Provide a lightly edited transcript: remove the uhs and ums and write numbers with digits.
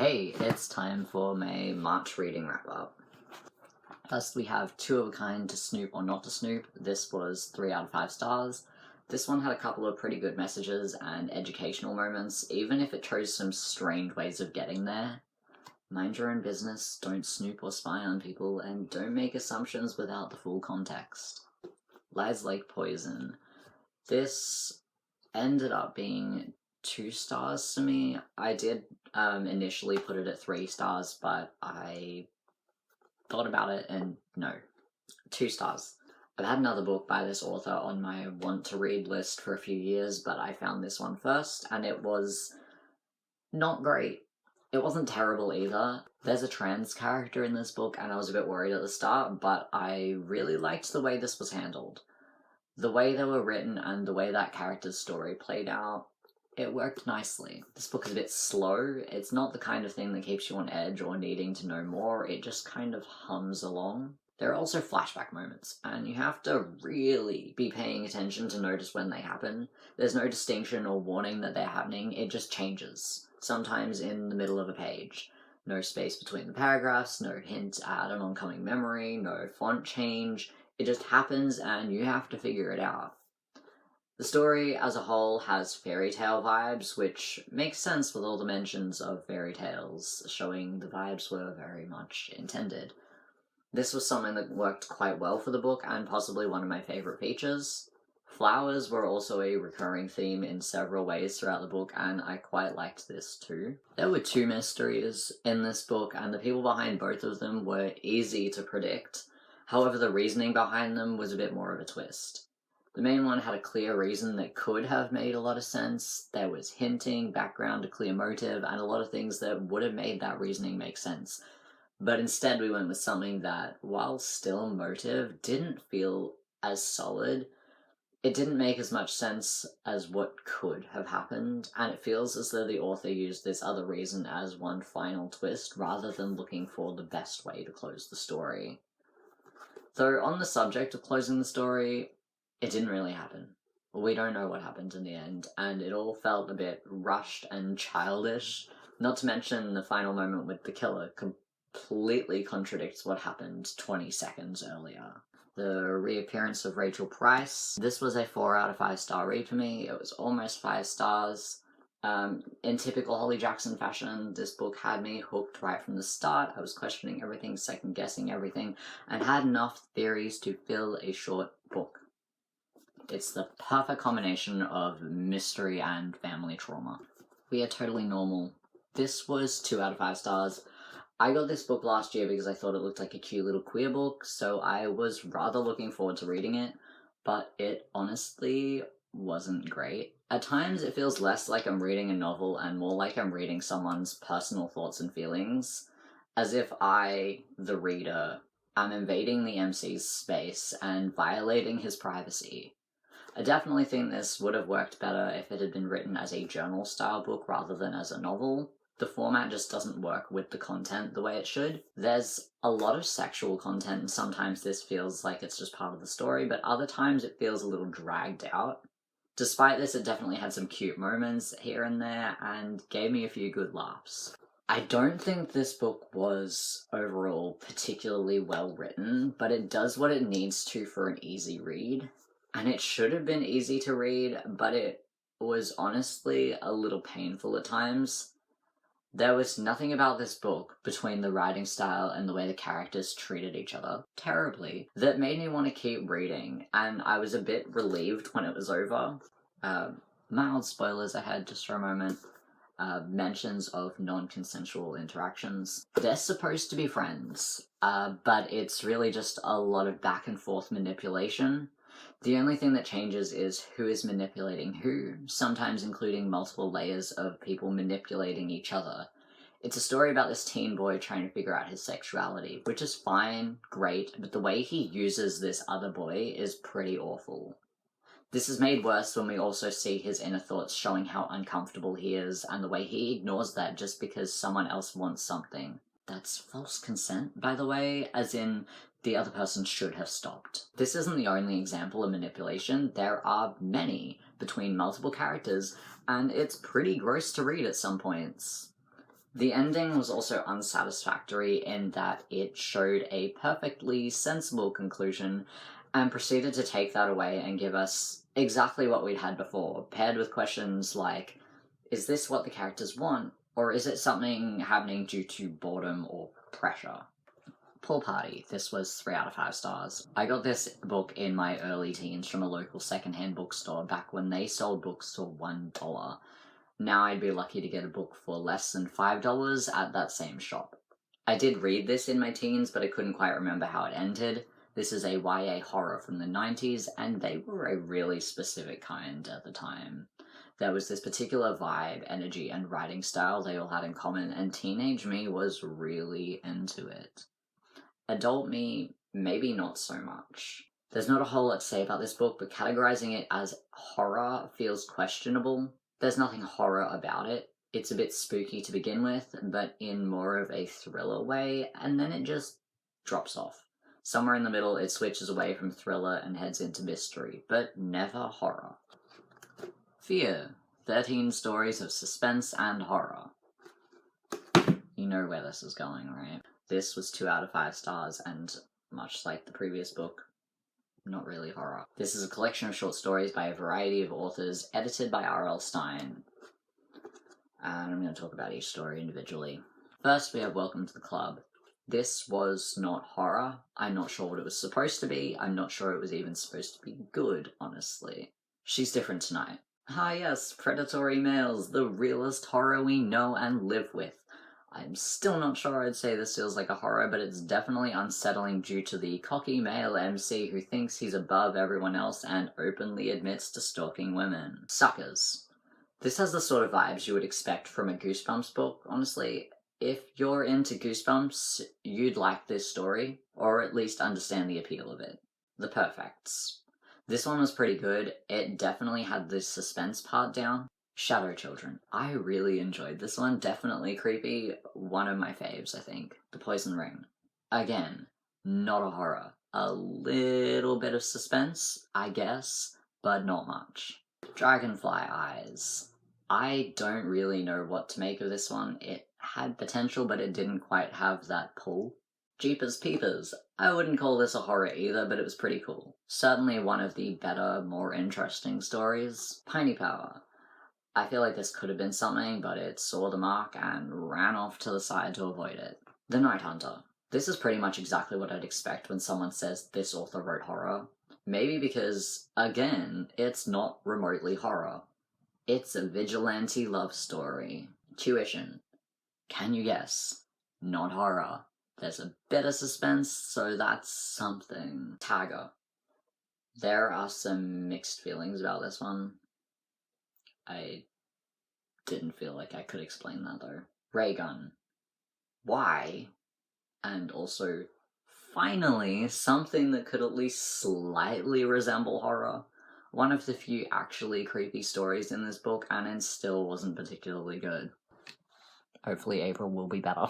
Hey, it's time for my March reading wrap up. First, we have Two of a Kind, To Snoop or Not to Snoop. This was 3 out of 5 stars. This one had a couple of pretty good messages and educational moments, even if it chose some strange ways of getting there. Mind your own business, don't snoop or spy on people, and don't make assumptions without the full context. Lies Like Poison. This ended up being 2 stars to me. I did initially put it at 3 stars, but I thought about it and no, 2 stars. I've had another book by this author on my want to read list for a few years, but I found this one first, and it was not great. It wasn't terrible either. There's a trans character in this book, and I was a bit worried at the start, but I really liked the way this was handled. The way they were written and the way that character's story played out, it worked nicely. This book is a bit slow. It's not the kind of thing that keeps you on edge or needing to know more. It just kind of hums along. There are also flashback moments, and you have to really be paying attention to notice when they happen. There's no distinction or warning that they're happening, it just changes, sometimes in the middle of a page. No space between the paragraphs, no hint at an oncoming memory, no font change. It just happens and you have to figure it out. The story as a whole has fairy tale vibes, which makes sense with all the mentions of fairy tales, showing the vibes were very much intended. This was something that worked quite well for the book, and possibly one of my favourite features. Flowers were also a recurring theme in several ways throughout the book, and I quite liked this too. There were 2 mysteries in this book, and the people behind both of them were easy to predict. However, the reasoning behind them was a bit more of a twist. The main one had a clear reason that could have made a lot of sense. There was hinting, background, a clear motive, and a lot of things that would have made that reasoning make sense. But instead we went with something that, while still motive, didn't feel as solid. It didn't make as much sense as what could have happened, and it feels as though the author used this other reason as one final twist rather than looking for the best way to close the story. Though on the subject of closing the story, it didn't really happen. We don't know what happened in the end, and it all felt a bit rushed and childish. Not to mention the final moment with the killer completely contradicts what happened 20 seconds earlier. The reappearance of Rachel Price. This was a 4 out of 5 star read for me. It was almost 5 stars. In typical Holly Jackson fashion, this book had me hooked right from the start. I was questioning everything, second guessing everything, and had enough theories to fill a short book. It's the perfect combination of mystery and family trauma. We Are Totally Normal. This was 2 out of 5 stars. I got this book last year because I thought it looked like a cute little queer book, so I was rather looking forward to reading it, but it honestly wasn't great. At times it feels less like I'm reading a novel and more like I'm reading someone's personal thoughts and feelings, as if I, the reader, am invading the MC's space and violating his privacy. I definitely think this would have worked better if it had been written as a journal-style book rather than as a novel. The format just doesn't work with the content the way it should. There's a lot of sexual content, and sometimes this feels like it's just part of the story, but other times it feels a little dragged out. Despite this, it definitely had some cute moments here and there, and gave me a few good laughs. I don't think this book was, overall, particularly well written, but it does what it needs to for an easy read. And it should have been easy to read, but it was honestly a little painful at times. There was nothing about this book, between the writing style and the way the characters treated each other terribly, that made me want to keep reading, and I was a bit relieved when it was over. Mild spoilers ahead just for a moment. Mentions of non-consensual interactions. They're supposed to be friends, but it's really just a lot of back and forth manipulation. The only thing that changes is who is manipulating who, sometimes including multiple layers of people manipulating each other. It's a story about this teen boy trying to figure out his sexuality, which is fine, great, but the way he uses this other boy is pretty awful. This is made worse when we also see his inner thoughts showing how uncomfortable he is, and the way he ignores that just because someone else wants something. That's false consent, by the way, as in the other person should have stopped. This isn't the only example of manipulation. There are many between multiple characters, and it's pretty gross to read at some points. The ending was also unsatisfactory in that it showed a perfectly sensible conclusion and proceeded to take that away and give us exactly what we'd had before, paired with questions like, is this what the characters want, or is it something happening due to boredom or pressure? Pool Party. This was 3 out of 5 stars. I got this book in my early teens from a local secondhand bookstore back when they sold books for $1. Now I'd be lucky to get a book for less than $5 at that same shop. I did read this in my teens, but I couldn't quite remember how it ended. This is a YA horror from the 90s, and they were a really specific kind at the time. There was this particular vibe, energy, and writing style they all had in common, and teenage me was really into it. Adult me, maybe not so much. There's not a whole lot to say about this book, but categorizing it as horror feels questionable. There's nothing horror about it. It's a bit spooky to begin with, but in more of a thriller way, and then it just drops off. Somewhere in the middle, it switches away from thriller and heads into mystery, but never horror. Fear. 13 stories of suspense and horror. You know where this is going, right? This was 2 out of 5 stars, and much like the previous book, not really horror. This is a collection of short stories by a variety of authors, edited by R.L. Stine. And I'm going to talk about each story individually. First, we have Welcome to the Club. This was not horror. I'm not sure what it was supposed to be. I'm not sure it was even supposed to be good, honestly. She's different tonight. Ah yes, predatory males, the realest horror we know and live with. I'm still not sure I'd say this feels like a horror, but it's definitely unsettling due to the cocky male MC who thinks he's above everyone else and openly admits to stalking women. Suckers. This has the sort of vibes you would expect from a Goosebumps book, honestly. If you're into Goosebumps, you'd like this story, or at least understand the appeal of it. The Perfects. This one was pretty good. It definitely had the suspense part down. Shadow Children. I really enjoyed this one. Definitely creepy. One of my faves, I think. The Poison Ring. Again, not a horror. A little bit of suspense, I guess, but not much. Dragonfly Eyes. I don't really know what to make of this one. It had potential, but it didn't quite have that pull. Jeepers Peepers. I wouldn't call this a horror either, but it was pretty cool. Certainly one of the better, more interesting stories. Piney Power. I feel like this could have been something, but it saw the mark and ran off to the side to avoid it. The Night Hunter. This is pretty much exactly what I'd expect when someone says this author wrote horror. Maybe because, again, it's not remotely horror. It's a vigilante love story. Tuition. Can you guess? Not horror. There's a bit of suspense, so that's something. Tagger. There are some mixed feelings about this one. I didn't feel like I could explain that though. Raygun. Why? And also, finally, something that could at least slightly resemble horror. One of the few actually creepy stories in this book, and it still wasn't particularly good. Hopefully April will be better.